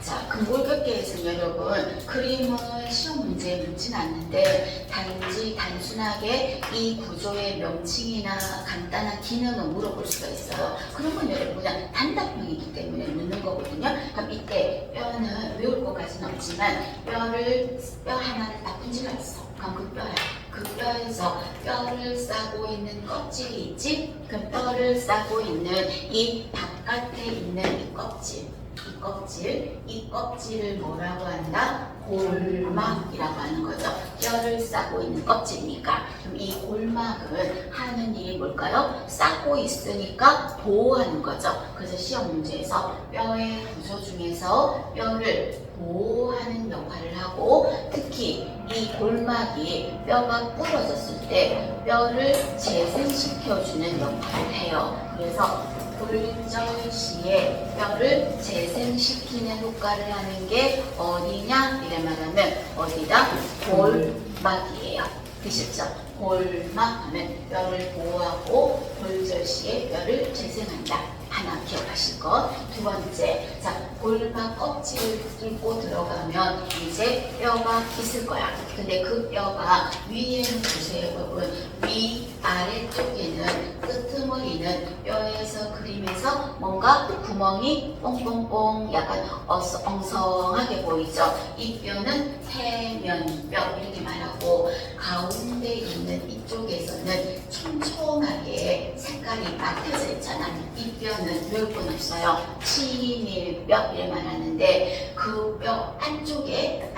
자, 근골격계에서 여러분 그림은 시험 문제에 묻진 않는데 단순하게 이 구조의 명칭이나 간단한 기능을 물어볼 수가 있어요. 그런 건 여러분 그냥 단답형이기 때문에 묻는 거거든요. 그럼 이때 뼈는 외울 것까지는 없지만 뼈 하나를 딱 분지가 있어. 그럼 그 뼈야. 그 뼈에서 뼈를 싸고 있는 껍질이 있지? 그 뼈를 싸고 있는 이 바깥에 있는 이 껍질을 뭐라고 한다? 골막이라고 하는 거죠. 뼈를 싸고 있는 껍질이니까. 그럼 이 골막은 하는 일이 뭘까요? 싸고 있으니까 보호하는 거죠. 그래서 시험 문제에서 뼈의 구조 중에서 뼈를 보호하는 역할을 하고, 특히 이 골막이 뼈가 부러졌을 때 뼈를 재생시켜주는 역할을 해요. 그래서 골절 시에 뼈를 재생시키는 효과를 하는 게 어디냐? 이래 말하면 어디다? 골막이에요. 되셨죠? 골막 하면 뼈를 보호하고 골절 시에 뼈를 재생한다. 하나 기억하실 것. 두 번째, 자, 골막 껍질을 뚫고 들어가면 이제 뼈가 있을 거야. 근데 그 뼈가 위에는 보세요, 여러분. 위 아래쪽에는 끄트머리는 뼈에서 그림에서 뭔가 구멍이 뽕뽕뽕 약간 엉성하게 보이죠. 이 뼈는 태면뼈 이렇게 말하고, 가운데 있는 이쪽에서는 촘촘하게 색깔이 맞춰져 있잖아. 이 뼈는 외울 건 없어요. 치밀뼈 이래 말하는데, 그 뼈 안쪽에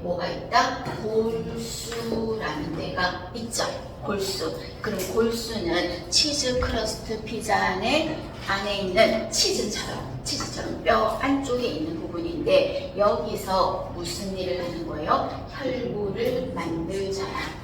뭐가 있다? 골수라는 데가 있죠. 골수. 그럼 골수는 치즈 크러스트 피자 안에 있는 치즈처럼 뼈 안쪽에 있는 부분인데, 여기서 무슨 일을 하는 거예요? 혈구를 만들잖아.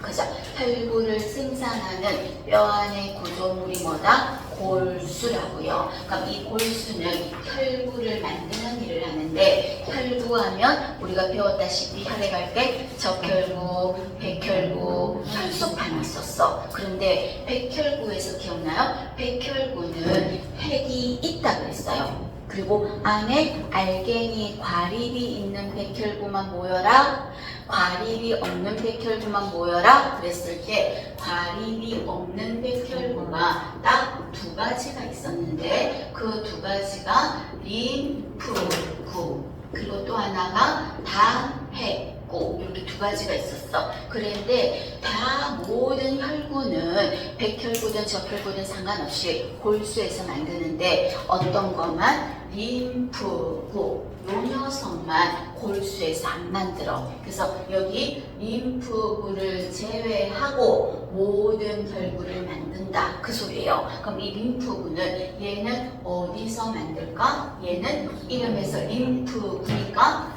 그죠? 혈구를 생산하는 뼈 안의 구조물이 뭐다? 골수라고요. 그럼 이 골수는 혈구를 만드는 일을 하는데, 혈구하면 우리가 배웠다시피 혈액 할 때 적혈구, 백혈구, 혈소판이 있었어. 그런데 백혈구에서 기억나요? 백혈구는 획이 있다 그랬어요. 그리고 안에 알갱이, 과립이 있는 백혈구만 모여라. 과립이 없는 백혈구만 모여라 그랬을 때, 과립이 없는 백혈구가 딱 두 가지가 있었는데, 그 두 가지가 림프구, 그리고 또 하나가 당핵구, 이렇게 두 가지가 있었어. 그런데 다 모든 혈구는 백혈구든 적혈구든 상관없이 골수에서 만드는데, 어떤 것만? 림프구, 요 녀석만 골수에서 안 만들어. 그래서 여기 림프구를 제외하고 모든 혈구를 만든다, 그 소리예요. 그럼 이 림프구는 얘는 어디서 만들까? 얘는 이름에서 림프구니까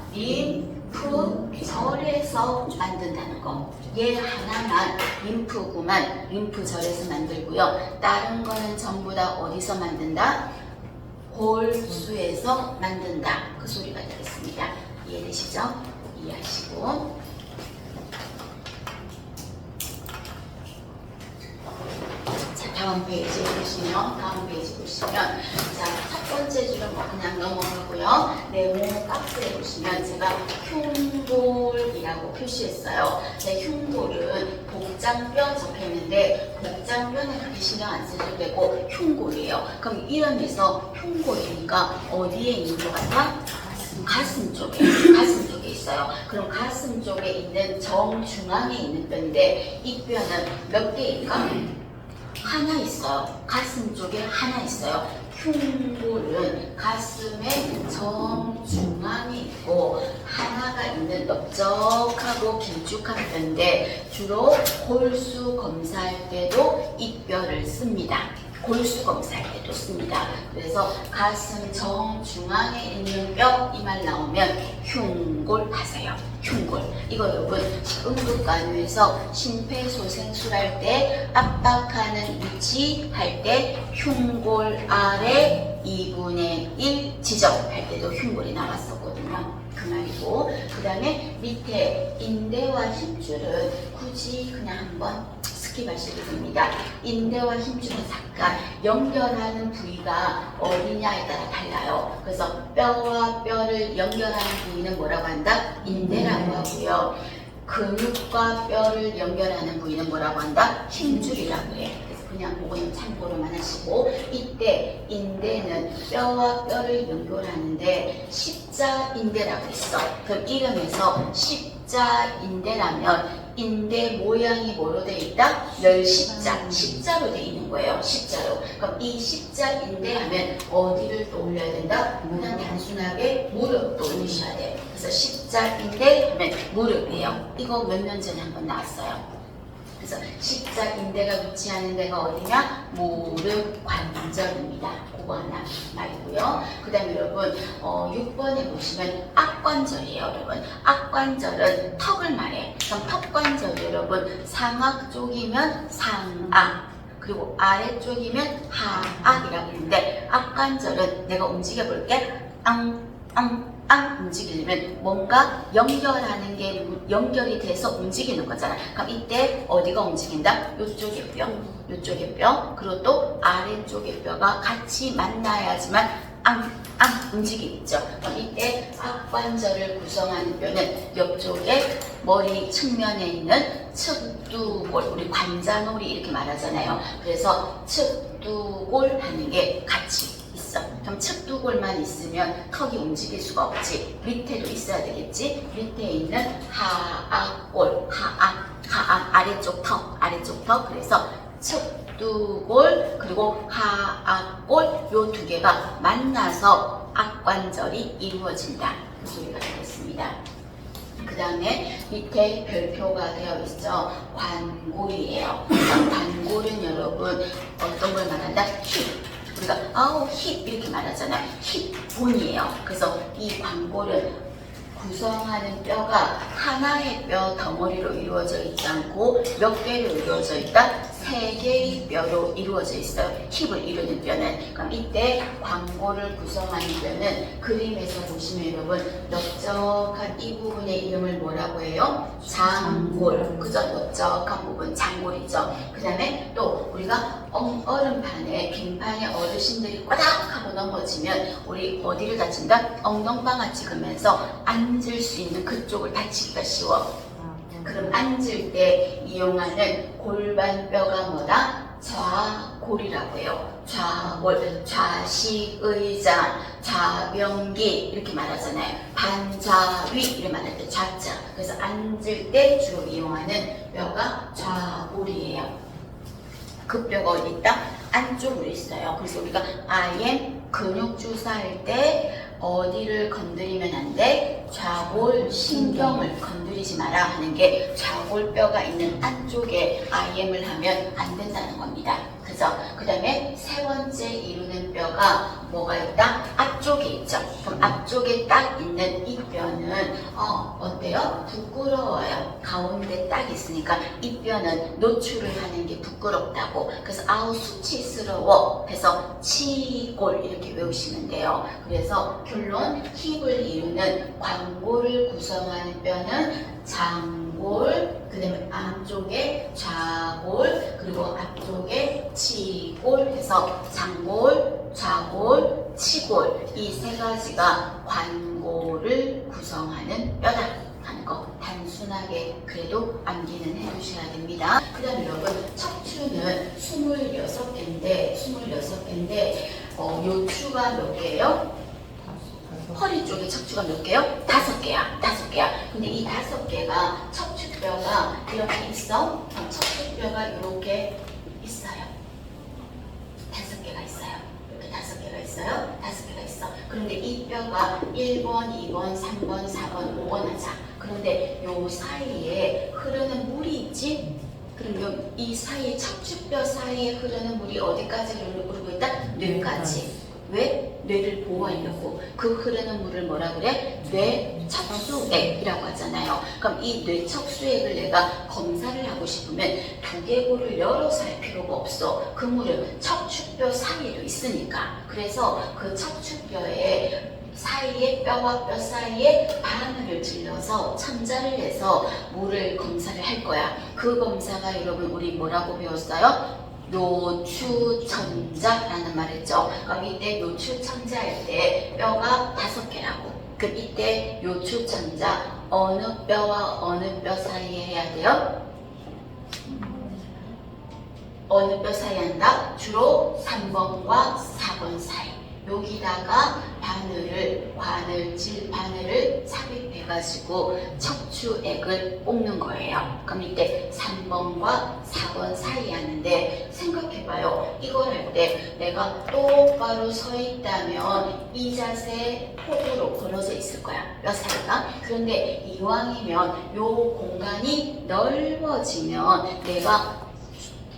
림프절에서 만든다는 거. 얘 하나만, 림프구만 림프절에서 만들고요. 다른 거는 전부 다 어디서 만든다? 골수에서 만든다, 그 소리가 되겠습니다. 이해되시죠? 이해하시고, 자, 다음 페이지 보시면 자, 첫 번째 줄은 뭐 그냥 넘어가고요. 네모 박스에 보시면 제가 흉골이라고 표시했어요. 네, 흉골은 복장뼈 적혀있는데, 복장뼈는 그렇게 신경 안 쓰셔도 되고 흉골이에요. 그럼 이름에서 흉골이니까 어디에 있는 것 같아? 가슴 쪽에 있어요. 그럼 가슴 쪽에 있는 정중앙에 있는 뼈인데, 이 뼈는 몇 개일까? 하나 있어요. 가슴 쪽에 하나 있어요. 흉골은 가슴의 정중앙에 있고 하나가 있는 넓적하고 길쭉한 뼈인데, 주로 골수 검사할 때도 이 뼈를 씁니다. 골수 검사할 때도 씁니다. 그래서 가슴 정중앙에 있는 뼈, 이 말 나오면 흉골 하세요. 흉골. 이거 여러분 응급간호에서 심폐소생술할 때 압박하는 위치 할 때 흉골 아래 2분의 1 지점할 때도 흉골이 나왔었거든요. 그 말이고, 그 다음에 밑에 인대와 힘줄은 굳이 그냥 한번 스킵하시게 됩니다. 인대와 힘줄은 잠깐 연결하는 부위가 어디냐에 따라 달라요. 달라요. 그래서 뼈와 뼈를 연결하는 부위는 뭐라고 한다? 인대라고 하고요. 근육과 뼈를 연결하는 부위는 뭐라고 한다? 힘줄이라고 해. 그래서 그냥 그거는 참고로만 하시고, 이때 인대는 뼈와 뼈를 연결하는데 십자인대라고 있어. 그럼 이름에서 십자인대라면 인대 모양이 뭐로 돼 있다? 십자로 돼 있는 거예요. 십자로. 그럼 이 십자인대 하면 어디를 떠올려야 된다? 그냥 단순하게 무릎 떠올리셔야 돼요. 그래서 십자인대 하면 무릎이에요. 이거 몇 년 전에 한번 나왔어요. 그래서 십자인대가 위치하는 데가 어디냐? 무릎 관절입니다. 그거 하나 말고요. 그 다음에 여러분 6번에 보시면 악관절이에요. 여러분 악관절은 턱을 말해. 그럼 턱관절이 여러분 상악 쪽이면 상악, 그리고 아래쪽이면 하악이라고 하는데, 악관절은 내가 움직여 볼게. 움직이려면 뭔가 연결하는 게 연결이 돼서 움직이는 거잖아. 그럼 이때 어디가 움직인다? 요쪽의 뼈, 요쪽의 뼈, 그리고 또 아래쪽의 뼈가 같이 만나야지만 움직이겠죠. 그럼 이때 악관절을 구성하는 뼈는 옆쪽에 머리 측면에 있는 측두골, 우리 관자놀이 이렇게 말하잖아요. 그래서 측두골 하는 게 같이 있어. 그럼 측두골만 있으면 턱이 움직일 수가 없지. 밑에도 있어야 되겠지. 밑에 있는 하악골, 하악 아래쪽 턱. 그래서 측두골 그리고 하악골 요 두 개가 만나서 악관절이 이루어진다. 그 소리가 되겠습니다. 그 다음에 밑에 별표가 되어 있죠. 관골이에요. 관골은 여러분 어떤 걸 말한다? 힙. 우리가 힙 이렇게 말하잖아요. 힙본이에요. 그래서 이 관골은 구성하는 뼈가 하나의 뼈 덩어리로 이루어져 있지 않고 몇 개로 이루어져 있다? 3개의 뼈로 이루어져 있어요. 힙을 이루는 뼈는. 그럼 이때 관골을 구성하는 뼈는 그림에서 보시면 여러분 넓적한 이 부분의 이름을 뭐라고 해요? 장골. 그죠? 넓적한 부분 장골이죠. 그 다음에 또 우리가 얼음판에 빙판에 어르신들이 꼬닥하고 넘어지면 우리 어디를 다친다? 엉덩방아 찍으면서 앉을 수 있는 그쪽을 다치기가 쉬워. 그럼 앉을 때 이용하는 골반뼈가 뭐다? 좌골이라고 해요. 좌골, 좌식의자, 좌병기 이렇게 말하잖아요. 반좌위 이렇게 말할 때 좌자. 그래서 앉을 때 주로 이용하는 뼈가 좌골이에요. 그 뼈가 어디 있다? 안쪽으로 있어요. 그래서 우리가 IM 근육 주사할 때 어디를 건드리면 안 돼? 좌골 신경을 건드리지 마라 하는 게 좌골뼈가 있는 안쪽에 IM을 하면 안 된다는 겁니다. 그죠? 그 다음에 세 번째 이루는 뼈가 뭐가 있다? 앞쪽에 있죠. 그럼 앞쪽에 딱 있는 이 뼈는 어때요? 부끄러워요. 가운데 딱 있으니까 이 뼈는 노출을 하는 게 부끄럽다고. 그래서 수치스러워 해서 치골 이렇게 외우시면 돼요. 그래서 결론 힙을 이루는 관골을 구성하는 뼈는 장골, 그 다음에 안쪽에 좌골, 그리고 앞쪽에 치골 해서 장골, 좌골, 치골 이 세 가지가 관골을 구성하는 뼈다 하는 거 단순하게 그래도 암기는 해두셔야 됩니다. 그 다음에 여러분 척추는 26개인데 요 추가 몇 개예요? 허리 쪽에 척추가 몇 개요? 5개야. 5개야. 근데 이 5개가 척추뼈가 이렇게 있어. 척추뼈가 이렇게 있어요. 5개가 있어요. 이렇게 5개가 있어요. 5개가 있어. 그런데 이 뼈가 1번, 2번, 3번, 4번, 5번 하자. 그런데 요 사이에 흐르는 물이 있지? 그럼 이 사이에 척추뼈 사이에 흐르는 물이 어디까지 흐르고 있다? 뇌까지. 왜? 뇌를 보호하려고. 그 흐르는 물을 뭐라 그래? 뇌척수액이라고 하잖아요. 그럼 이 뇌척수액을 내가 검사를 하고 싶으면 두개골을 열어서 할 필요가 없어. 그 물은 척추뼈 사이에도 있으니까. 그래서 그 척추뼈에 사이에 뼈와 뼈 사이에 바늘을 찔러서 천자를 내서 물을 검사를 할 거야. 그 검사가 여러분 우리 뭐라고 배웠어요? 요추천자라는 말 했죠. 그럼 이때 요추천자 할 때 뼈가 5개라고. 그럼 이때 요추천자 어느 뼈와 어느 뼈 사이에 해야 돼요? 어느 뼈 사이에 한다? 주로 3번과 4번 사이. 여기다가 바늘을 삽입해가지고 척추액을 뽑는 거예요. 그럼 이때 3번과 4번 사이 하는데 생각해봐요. 이걸 할 때 내가 똑바로 서 있다면 이 자세 폭으로 벌어져 있을 거야. 뼈 사이가. 그런데 이왕이면 요 공간이 넓어지면 내가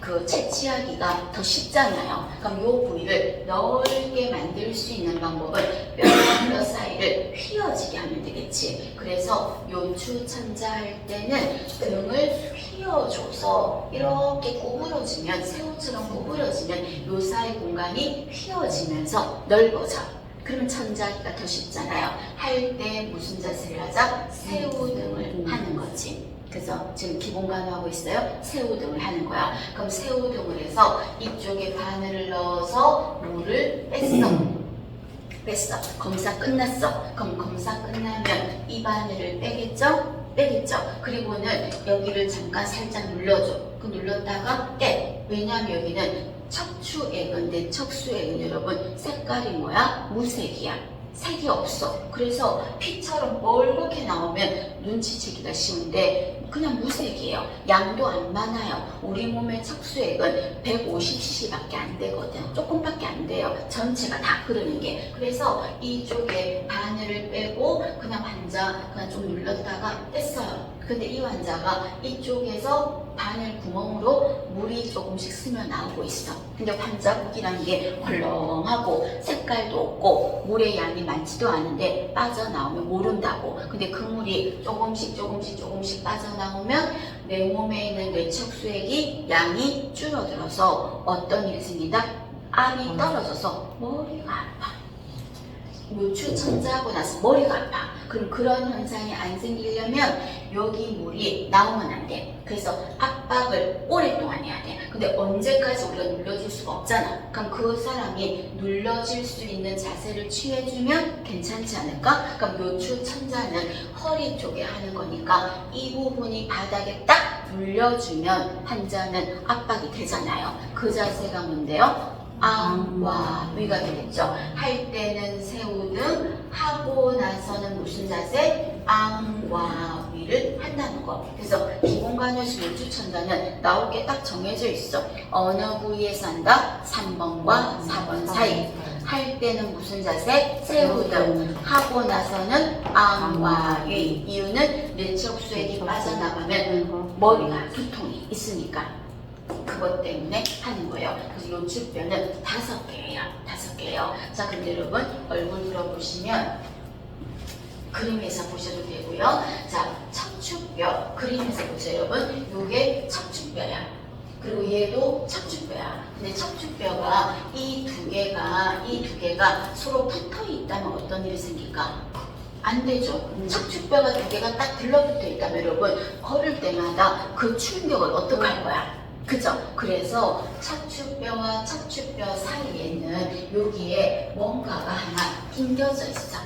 그 채취하기가 더 쉽잖아요. 그럼 이 부위를 넓게 만들 수 있는 방법은 뼈와 뼈 사이를 휘어지게 하면 되겠지. 그래서 요추천자 할 때는 등을 휘어줘서 이렇게 구부러지면, 새우처럼 구부러지면 요 사이 공간이 휘어지면서 넓어져. 그러면 천자하기가 더 쉽잖아요. 할 때 무슨 자세를 하자? 새우등을 하는 거지. 그래서 지금 기본 간호하고 있어요. 새우등을 하는 거야. 그럼 새우등을 해서 이쪽에 바늘을 넣어서 물을 뺐어. 검사 끝났어. 그럼 검사 끝나면 이 바늘을 빼겠죠? 그리고는 여기를 잠깐 살짝 눌러줘. 그 눌렀다가 빼. 왜냐하면 여기는 척추액인데 척추액은 여러분 색깔이 뭐야? 무색이야. 색이 없어. 그래서 피처럼 멀겋게 나오면 눈치채기가 쉬운데 그냥 무색이에요. 양도 안 많아요. 우리 몸의 척수액은 150cc밖에 안 되거든. 조금밖에 안 돼요. 전체가 다 흐르는 게. 그래서 이쪽에 바늘을 빼고 그냥 환자 그냥 좀 눌렀다가 뺐어요. 근데 이 환자가 이쪽에서 바늘 구멍으로 물이 조금씩 스며 나오고 있어. 근데 환자복이라는 게 헐렁하고 색깔도 없고 물의 양이 많지도 않은데 빠져나오면 모른다고. 근데 그 물이 조금씩 빠져나오면 내 몸에 있는 뇌척수액이 양이 줄어들어서 어떤 일이 생긴다? 암이 떨어져서 머리가 아파. 요추천자하고 나서 머리가 아파. 그럼 그런 현상이 안 생기려면 여기 물이 나오면 안 돼. 그래서 압박을 오랫동안 해야 돼. 근데 언제까지 우리가 눌러줄 수가 없잖아. 그럼 그 사람이 눌러질 수 있는 자세를 취해주면 괜찮지 않을까? 그럼 요추천자는 허리 쪽에 하는 거니까 이 부분이 바닥에 딱 눌려주면 환자는 압박이 되잖아요. 그 자세가 뭔데요? 앙과 위가 되겠죠. 할 때는 새우등, 하고 나서는 무슨 자세? 앙과 위를 한다는 거. 그래서 기본간호식 요추천자는 나올 게 딱 정해져 있어. 어느 부위에서 한다? 3번과 4번 사이. 할 때는 무슨 자세? 새우등. 하고 나서는 앙과 위. 이유는 뇌척수액이 빠져나가면 머리가 두통이 있으니까. 그것 때문에 하는 거예요. 그래서 요추뼈는 5개예요. 자, 근데 여러분 얼굴 들어보시면 그림에서 보셔도 되고요. 자, 척추뼈 그림에서 보세요, 여러분. 요게 척추뼈야. 그리고 얘도 척추뼈야. 근데 척추뼈가 이 두 개가 서로 붙어 있다면 어떤 일이 생길까? 안 되죠. 척추뼈가 두 개가 딱 들러붙어 있다면 여러분 걸을 때마다 그 충격을 어떻게 할 거야? 그죠? 그래서 척추뼈와 척추뼈 사이에는 여기에 뭔가가 하나 낑겨져 있어.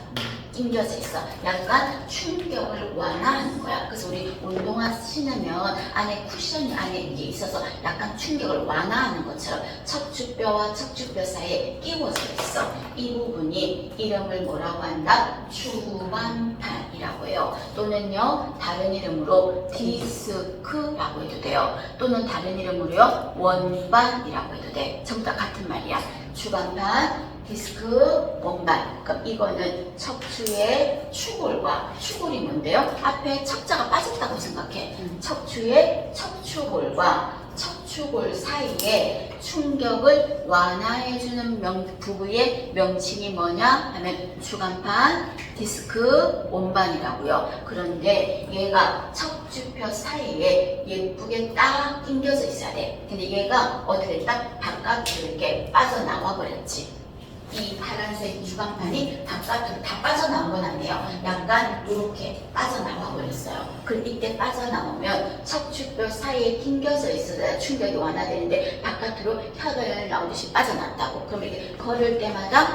약간 충격을 완화하는 거야. 그래서 우리 운동화 신으면 안에 쿠션이 안에 이게 있어서 약간 충격을 완화하는 것처럼 척추뼈와 척추뼈 사이에 끼워져 있어. 이 부분이 이름을 뭐라고 한다? 주반판이라고 해요. 또는요, 다른 이름으로 디스크라고 해도 돼요. 또는 다른 이름으로요, 원반이라고 해도 돼. 전부 다 같은 말이야. 주반판, 디스크, 원반. 그럼 이거는 척추의 추골이 뭔데요? 앞에 척자가 빠졌다고 생각해. 척추의 척추골과 척추골 사이에 충격을 완화해주는 부위의 명칭이 뭐냐 하면 주간판, 디스크, 원반이라고요. 그런데 얘가 척추뼈 사이에 예쁘게 딱 낑겨져 있어야 돼. 근데 얘가 어떻게 딱 바깥으로 이렇게 빠져나와 버렸지. 이 파란색 주광판이 바깥으로 다 빠져나온 건 아니에요. 약간 이렇게 빠져나와 버렸어요. 그럼 이때 빠져나오면 척추뼈 사이에 낑겨져 있어야 충격이 완화되는데 바깥으로 혈을 나오듯이 빠져나왔다고. 그럼 이렇게 걸을 때마다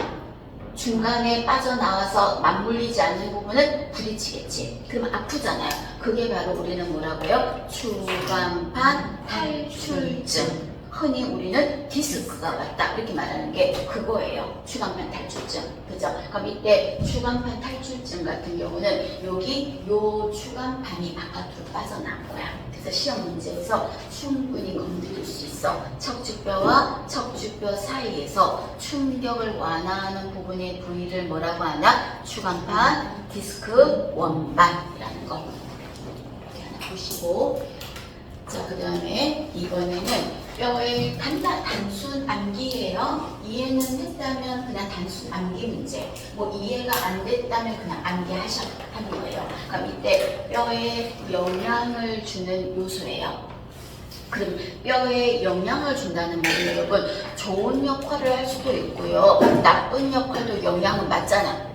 중간에 빠져나와서 맞물리지 않는 부분은 부딪히겠지. 그러면 아프잖아요. 그게 바로 우리는 뭐라고요? 추간판 탈출증. 흔히 우리는 디스크가 왔다 이렇게 말하는 게 그거예요. 추간판 탈출증. 그죠? 그럼 이때 추간판 탈출증 같은 경우는 여기 요 추간판이 바깥으로 빠져나온 거야. 그래서 시험 문제에서 충분히 건드릴 수 있어. 척추뼈와 척추뼈 사이에서 충격을 완화하는 부분의 부위를 뭐라고 하나? 추간판, 디스크, 원반이라는 거. 이렇게 하나 보시고. 자, 그 다음에 이번에는 뼈의 단순 암기예요. 이해는 했다면 그냥 단순 암기 문제. 뭐 이해가 안 됐다면 그냥 암기하셔도 하는 거예요. 그럼 이때 뼈에 영향을 주는 요소예요. 그럼 뼈에 영향을 준다는 말은 여러분 좋은 역할을 할 수도 있고요. 나쁜 역할도 영향은 맞잖아.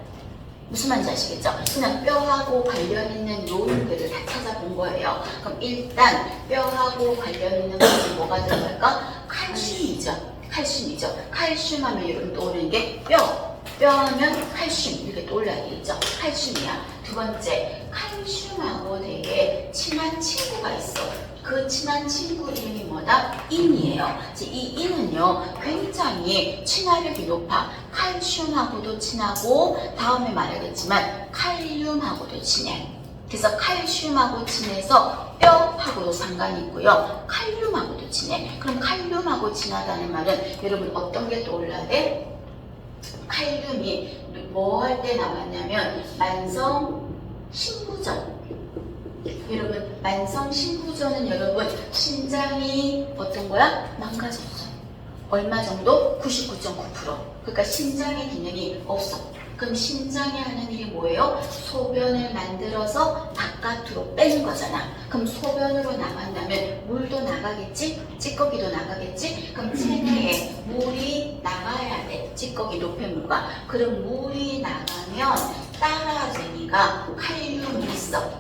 무슨 말인지 아시겠죠? 그냥 뼈하고 관련 있는 요인들을 다 찾아본 거예요. 그럼 일단 뼈하고 관련 있는 것이 뭐가 들어갈까? 칼슘이죠. 칼슘이죠. 칼슘 하면 여러분 떠오르는 게 뼈. 뼈 하면 칼슘 이렇게 떠올라야 되겠죠. 칼슘이야. 두 번째, 칼슘하고 되게 친한 친구가 있어. 그 친한 친구 이름이 뭐다? 인이에요. 이 인은요 굉장히 친화력이 높아. 칼슘하고도 친하고 다음에 말하겠지만 칼륨하고도 친해. 그래서 칼슘하고 친해서 뼈하고도 상관이 있고요. 칼륨하고도 친해. 그럼 칼륨하고 친하다는 말은 여러분 어떤 게 떠올라야 돼? 칼륨이 뭐 할 때 나왔냐면 만성 신부전. 여러분 만성 신부전은 여러분 심장이 어떤 거야? 망가졌어. 얼마 정도? 99.9%. 그러니까 심장의 기능이 없어. 그럼 심장이 하는 일이 뭐예요? 소변을 만들어서 바깥으로 빼는 거잖아. 그럼 소변으로 나간다면 물도 나가겠지? 찌꺼기도 나가겠지? 그럼 체내에 물이 나가야 돼. 찌꺼기 노폐물과. 그럼 물이 나가면 따라쟁이가 칼륨이 있어.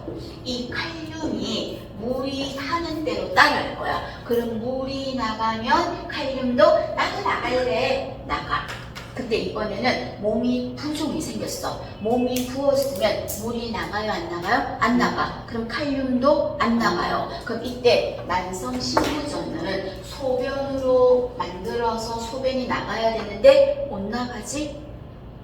이 칼륨이 물이 하는 대로 따라할 거야. 그럼 물이 나가면 칼륨도 나도 나갈래. 나가. 근데 이번에는 몸이 부종이 생겼어. 몸이 부었으면 물이 나가요? 안 나가요? 안 나가. 그럼 칼륨도 안 나가요. 그럼 이때 만성 신부전은 소변으로 만들어서 소변이 나가야 되는데 못 나가지?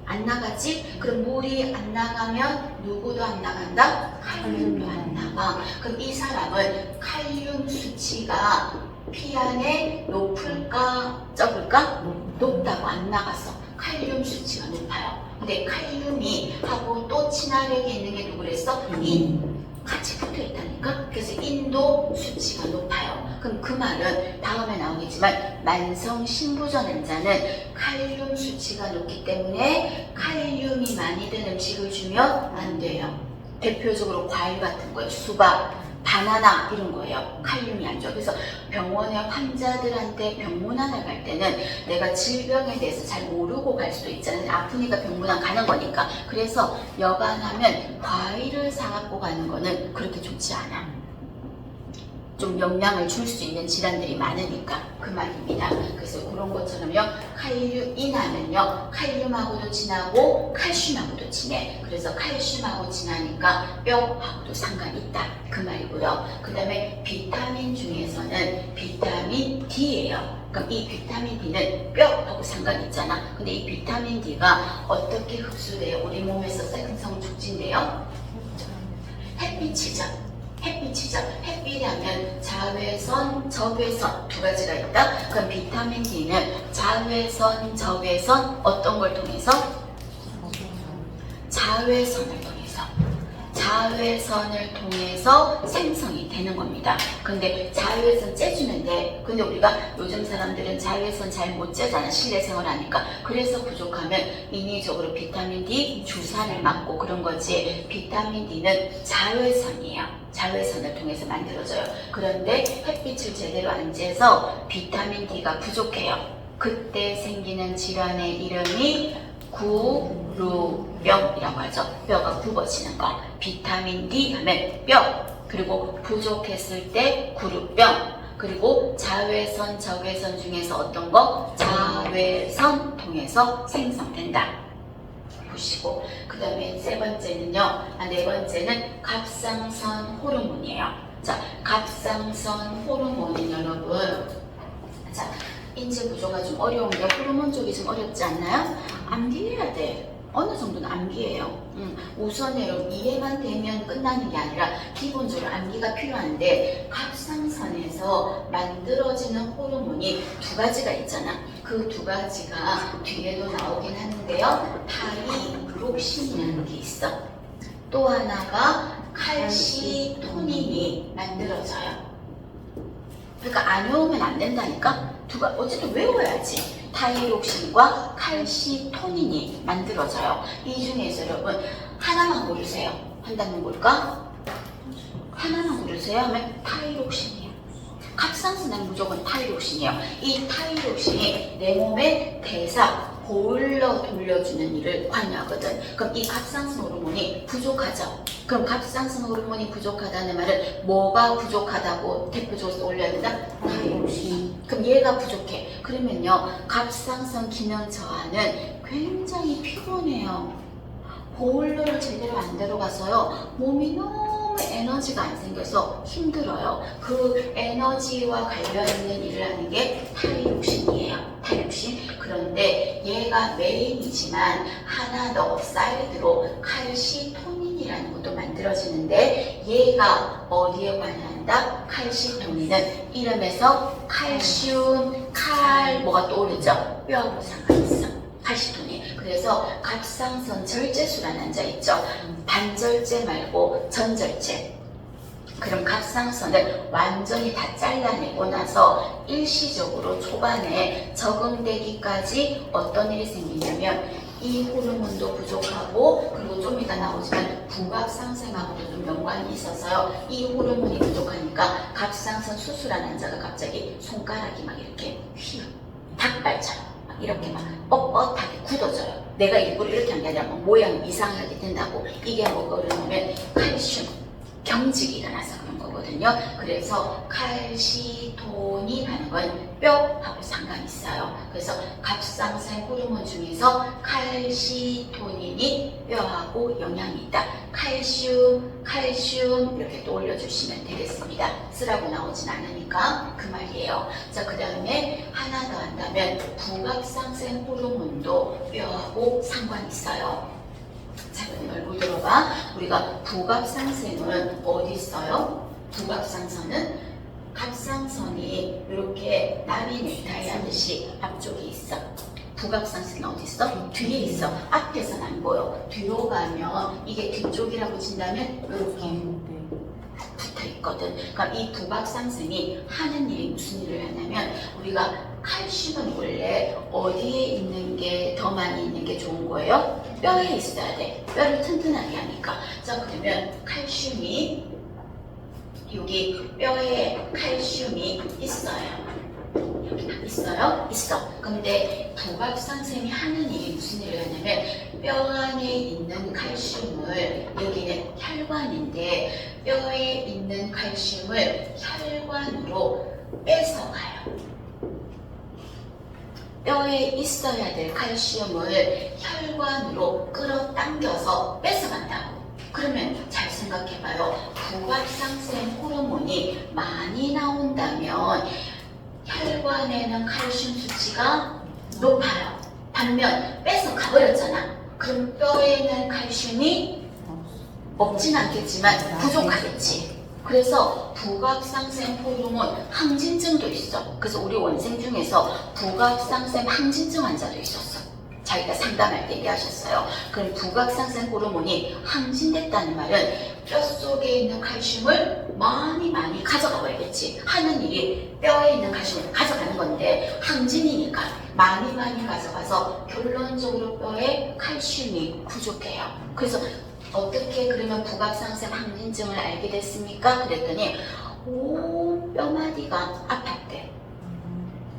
안 나가지? 그럼 물이 안 나가면 누구도 안 나간다? 칼륨도 안 나가. 그럼 이 사람은 칼륨 수치가 피 안에 높을까 적을까? 높다고 안 나갔어. 칼륨 수치가 높아요. 근데 칼륨이 하고 또 친화력이 있는 게 누구랬어? 인. 같이 붙어 있다니까? 그래서 인도 수치가 높아요. 그럼 그 말은 다음에 나오겠지만 만성 신부전 환자는 칼륨 수치가 높기 때문에 칼륨이 많이 든 음식을 주면 안 돼요. 대표적으로 과일 같은 거예요. 수박, 바나나 이런 거예요. 칼륨이 안 좋아. 그래서 병원에 환자들한테 병문안을 갈 때는 내가 질병에 대해서 잘 모르고 갈 수도 있잖아요. 아프니까 병문안 가는 거니까. 그래서 여간하면 과일을 사갖고 가는 거는 그렇게 좋지 않아. 좀 영향을 줄 수 있는 질환들이 많으니까 그 말입니다. 그래서 그런 것처럼요. 칼륨인하면요. 칼륨하고도 친하고 칼슘하고도 친해. 그래서 칼슘하고 친하니까 뼈하고도 상관이 있다. 그 말이고요. 그 다음에 비타민 중에서는 비타민 D예요. 그럼 이 비타민 D는 뼈하고 상관이 있잖아. 근데 이 비타민 D가 어떻게 흡수돼요? 우리 몸에서 생성 촉진돼요? 햇빛이죠. 햇빛이죠. 햇빛이 하면 자외선, 적외선 두 가지가 있다. 그럼 비타민 D는 자외선, 적외선 어떤 걸 통해서? 자외선을 통해서 생성이 되는 겁니다. 근데 자외선 쬐주면 돼. 근데 우리가 요즘 사람들은 자외선 잘 못 쬐잖아. 실내 생활하니까. 그래서 부족하면 인위적으로 비타민 D 주사를 맞고 그런 거지. 비타민 D는 자외선이에요. 자외선을 통해서 만들어져요. 그런데 햇빛을 제대로 안 쬐서 비타민 D가 부족해요. 그때 생기는 질환의 이름이 구루병이라고 하죠. 뼈가 굽어지는 거. 비타민 D 하면 뼈. 그리고 부족했을 때 구루병. 그리고 자외선, 적외선 중에서 어떤 거? 자외선 통해서 생성된다. 보시고, 그 다음에 네 번째는 갑상선 호르몬이에요. 자, 갑상선 호르몬은 여러분, 자, 인지 구조가 좀 어려운데 호르몬 쪽이 좀 어렵지 않나요? 암기해야 돼. 어느 정도는 암기해요. 우선 여러분 이해만 되면 끝나는 게 아니라 기본적으로 암기가 필요한데 갑상선에서 만들어지는 호르몬이 두 가지가 있잖아. 그 두 가지가 뒤에도 나오긴 하는데요. 타이록신이라는 게 있어. 또 하나가 칼시토닌이 만들어져요. 그러니까 안 외우면 안 된다니까? 어쨌든 외워야지. 타이록신과 칼시토닌이 만들어져요. 이 중에서 여러분 하나만 고르세요. 한 단문 뭘까? 하나만 고르세요 하면 타이록신이에요. 갑상선은 무조건 타이록신이에요. 이 타이록신이 내 몸의 대사, 보일러 돌려주는 일을 관여하거든. 그럼 이 갑상선 호르몬이 부족하죠. 그럼 갑상선 호르몬이 부족하다는 말은 뭐가 부족하다고 대표적으로 올려야 된다? 타이록신. 그럼 얘가 부족해. 그러면요, 갑상선 기능 저하는 굉장히 피곤해요. 보일러를 제대로 안 들어가서요, 몸이 너무 에너지가 안 생겨서 힘들어요. 그 에너지와 관련 있는 일을 하는 게 타이록신이에요. 타이록신. 그런데 얘가 메인이지만 하나 더 사이드로 칼시토닌이라는 것도 만들어지는데 얘가 어디에 관여한다? 칼시토닌은 이름에서 칼슘, 뭐가 떠오르죠? 뼈하고 상관있어. 칼시토닌. 그래서 갑상선 절제술환 환자 있죠. 반절제 말고 전절제. 그럼 갑상선을 완전히 다 잘라내고 나서 일시적으로 초반에 적응되기까지 어떤 일이 생기냐면 이 호르몬도 부족하고, 그리고 좀 이따 나오지만 부갑상생하고도 좀 연관이 있어서요. 이 호르몬이 부족하니까 갑상선 수술한 환자가 갑자기 손가락이 막 이렇게 휘어. 닭발처럼. 이렇게 막 뻣뻣하게 굳어져요. 내가 일부러 이렇게 한 게 아니라 뭐 모양이 이상하게 된다고. 이게 뭐가 그러냐면 칼슘 경직이 일어나서 그런 거거든요. 그래서 칼시토닌이라는 건 뼈하고 상관이 있어요. 그래서 갑상선 호르몬 중에서 칼시토닌이 뼈하고 영향이 있다. 칼슘 이렇게 또 올려주시면 되겠습니다. 쓰라고 나오진 않으니까 그 말이에요. 자, 그 다음에 하나 더 한다면 부갑상선 호르몬도 뼈하고 상관이 있어요. 자, 그럼 뭘 들어봐. 우리가 부갑상선은 어디 있어요? 부갑상선은 갑상선이 이렇게 나비 넥타이 하듯이 앞쪽에 있어. 부갑상선은 어디 있어? 뒤에 있어. 앞에서는 안 보여. 뒤로 가면 이게 뒤쪽이라고 친다면 이렇게 붙어 있거든. 그러니까 이 부갑상선이 하는 일이 무슨 일을 하냐면, 우리가 칼슘은 원래 어디에 있는 게 더 많이 있는 게 좋은 거예요? 뼈에 있어야 돼. 뼈를 튼튼하게 하니까. 자, 그러면 칼슘이 여기 뼈에 칼슘이 있어요. 여기 있어요? 있어. 근데 부갑상선이 하는 일이 무슨 일을 하냐면, 뼈 안에 있는 칼슘을, 여기는 혈관인데 뼈에 있는 칼슘을 혈관으로 뺏어가요. 뼈에 있어야 될 칼슘을 혈관으로 끌어당겨서 뺏어간다고. 그러면 잘 생각해봐요. 부갑상선 호르몬이 많이 나온다면 혈관에는 칼슘 수치가 높아요. 반면 뺏어 가버렸잖아. 그럼 뼈에는 칼슘이 없진 않겠지만 부족하겠지. 그래서 부갑상선 호르몬 항진증도 있어. 그래서 우리 원생 중에서 부갑상선 항진증 환자도 있었어. 자기가 상담할 때 얘기하셨어요. 그럼 부갑상선 호르몬이 항진됐다는 말은 뼈 속에 있는 칼슘을 많이 가져가 버리겠지. 하는 일이 뼈에 있는 칼슘을 가져가는 건데, 항진이니까 많이 가져가서 결론적으로 뼈에 칼슘이 부족해요. 그래서 어떻게 그러면 부갑상선 항진증을 알게 됐습니까? 그랬더니 온 뼈마디가 아팠대.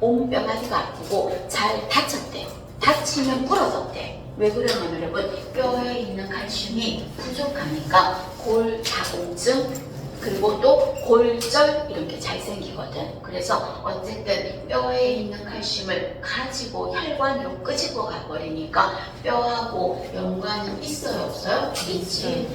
온 뼈마디가 아프고 잘 다쳤대. 다치면 부러졌대. 왜 그러냐면 여러분, 뼈에 있는 칼슘이 부족하니까 골다공증 그리고 또 골절 이런 게 잘 생기거든. 그래서 어쨌든 뼈에 있는 칼슘을 가지고 혈관으로 끄집어 가버리니까 뼈하고 연관은 있어요, 없어요? 있지.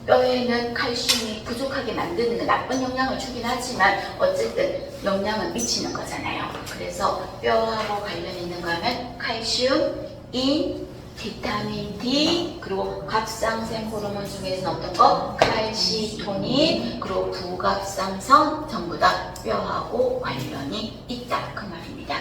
뼈에는 칼슘이 부족하게 만드는 게 나쁜 영향을 주긴 하지만 어쨌든 영향은 미치는 거잖아요. 그래서 뼈하고 관련 있는 거 하면 칼슘, 인, 비타민 D, 그리고 갑상생 호르몬 중에서는 어떤 거? 칼시토닌, 그리고 부갑상선 전부 다 뼈하고 관련이 있다 그 말입니다.